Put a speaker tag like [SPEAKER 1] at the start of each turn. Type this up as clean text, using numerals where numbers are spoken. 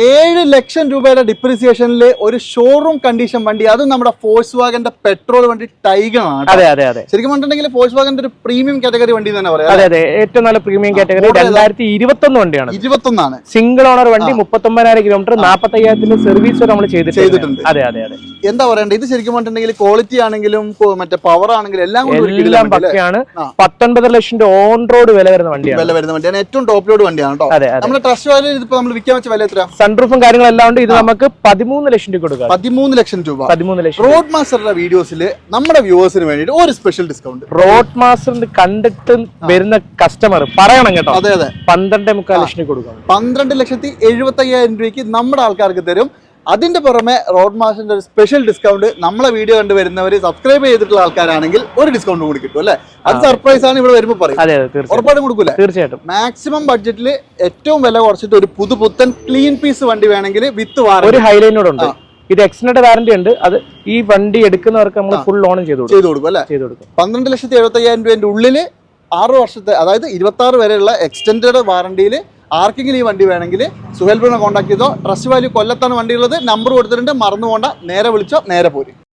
[SPEAKER 1] 7 ലക്ഷം രൂപയുടെ ഡിപ്രിസിയേഷനിൽ ഒരു showroom condition വണ്ടി, അതും നമ്മുടെ ഫോഴ്സ് വാഗന്റെ പെട്രോൾ വണ്ടി ടൈഗർ ആണ്. ശരിക്കും പറഞ്ഞിട്ടുണ്ടെങ്കിൽ ഫോഴ്സ് വാഗന്റെ ഒരു പ്രീമിയം കാറ്റഗറി വണ്ടി തന്നെ പറയാം.
[SPEAKER 2] അതെ, ഏറ്റവും നല്ല പ്രീമിയം കാറ്റഗറി 2021 വണ്ടിയാണ്.
[SPEAKER 1] 21
[SPEAKER 2] സിംഗിൾ ഓണർ വണ്ടി, 39,000 കിലോമീറ്റർ, 45,000 സർവീസ് നമ്മൾ ചെയ്തിട്ടുണ്ട്. അതെ.
[SPEAKER 1] എന്താ പറയണ്ടേ, ഇത് ശരിക്കും പറഞ്ഞിട്ടുണ്ടെങ്കിൽ ക്വാളിറ്റി ആണെങ്കിലും മറ്റേ പവർ ആണെങ്കിലും എല്ലാം
[SPEAKER 2] പക്കയാണ്. 19 ലക്ഷം ഓൺ റോഡ് വില വരുന്ന
[SPEAKER 1] വണ്ടിയാണ്. ഏറ്റവും ടോപ്പ് ലോഡ് വണ്ടിയാണ് കേട്ടോ. നമ്മുടെ ട്രസ്റ്റ് വാല്യൂ ഇതിപ്പോ നമ്മൾ വിൽക്കാൻ വെച്ച വില എത്ര?
[SPEAKER 2] സൺറൂഫും കാര്യങ്ങളെല്ലാം ഉണ്ട്. ഇത് നമുക്ക് 13 ലക്ഷം രൂപ കൊടുക്കാം.
[SPEAKER 1] 13 ലക്ഷം രൂപ. റോഡ് മാസ്റ്ററുടെ വീഡിയോസിൽ നമ്മുടെ വ്യൂവേഴ്സിന് വേണ്ടിയിട്ട് ഒരു സ്പെഷ്യൽ ഡിസ്കൗണ്ട്.
[SPEAKER 2] റോഡ് മാസ്റ്ററിന്റെ കണ്ടിട്ട് വരുന്ന കസ്റ്റമർ പറയണം കേട്ടോ.
[SPEAKER 1] അതെ
[SPEAKER 2] 12.25 ലക്ഷം കൊടുക്കാം.
[SPEAKER 1] 12,75,000 രൂപയ്ക്ക് നമ്മുടെ ആൾക്കാർക്ക് തരും. അതിന്റെ പുറമെ റോഡ് മാസ്റ്ററിന്റെ ഒരു സ്പെഷ്യൽ ഡിസ്കൗണ്ട് നമ്മളെ വീഡിയോ കണ്ടുവരുന്നവർ സബ്സ്ക്രൈബ് ചെയ്തിട്ടുള്ള ആൾക്കാരാണെങ്കിൽ ഒരു ഡിസ്കൗണ്ട് കൂടി കിട്ടും അല്ലെ? അത് സർപ്രൈസ് ആണ് ഇവിടെ വരുമ്പോൾ പറയും. ഉറപ്പായിട്ടും കൊടുക്കൂല?
[SPEAKER 2] തീർച്ചയായിട്ടും.
[SPEAKER 1] മാക്സിമം ബഡ്ജറ്റിൽ ഏറ്റവും വില കുറച്ചിട്ട് ഒരു പുതുപുത്തൻ ക്ലീൻ പീസ് വണ്ടി വേണമെങ്കിൽ വിത്ത് വാറന്റി.
[SPEAKER 2] ഒരു ഹൈലൈനോട് ഉണ്ട്. ഇത് എക്സ്റ്റൻഡ് വാറന്റി ഉണ്ട്. അത് ഈ വണ്ടി എടുക്കുന്നവർക്ക് നമ്മൾ ഫുൾ ലോണും ചെയ്തു കൊടുക്കും അല്ലെ?
[SPEAKER 1] 12,75,000 രൂപയുടെ ഉള്ളിൽ 6 വർഷത്തെ, അതായത് 26 വരെയുള്ള എക്സ്റ്റൻഡ് വാറന്റിയിൽ ആർക്കെങ്കിലും ഈ വണ്ടി വേണമെങ്കിൽ സുഹേൽ ബ്രോനെ കോൺടാക്ട് ചെയ്തോ. ട്രസ്റ്റ് വാല്യൂ കൊല്ലത്താണ് വണ്ടിയുള്ളത്. നമ്പർ കൊടുത്തിട്ടുണ്ട്, മറന്നു പോകണ്ട. നേരെ വിളിച്ചോ, നേരെ പോരും.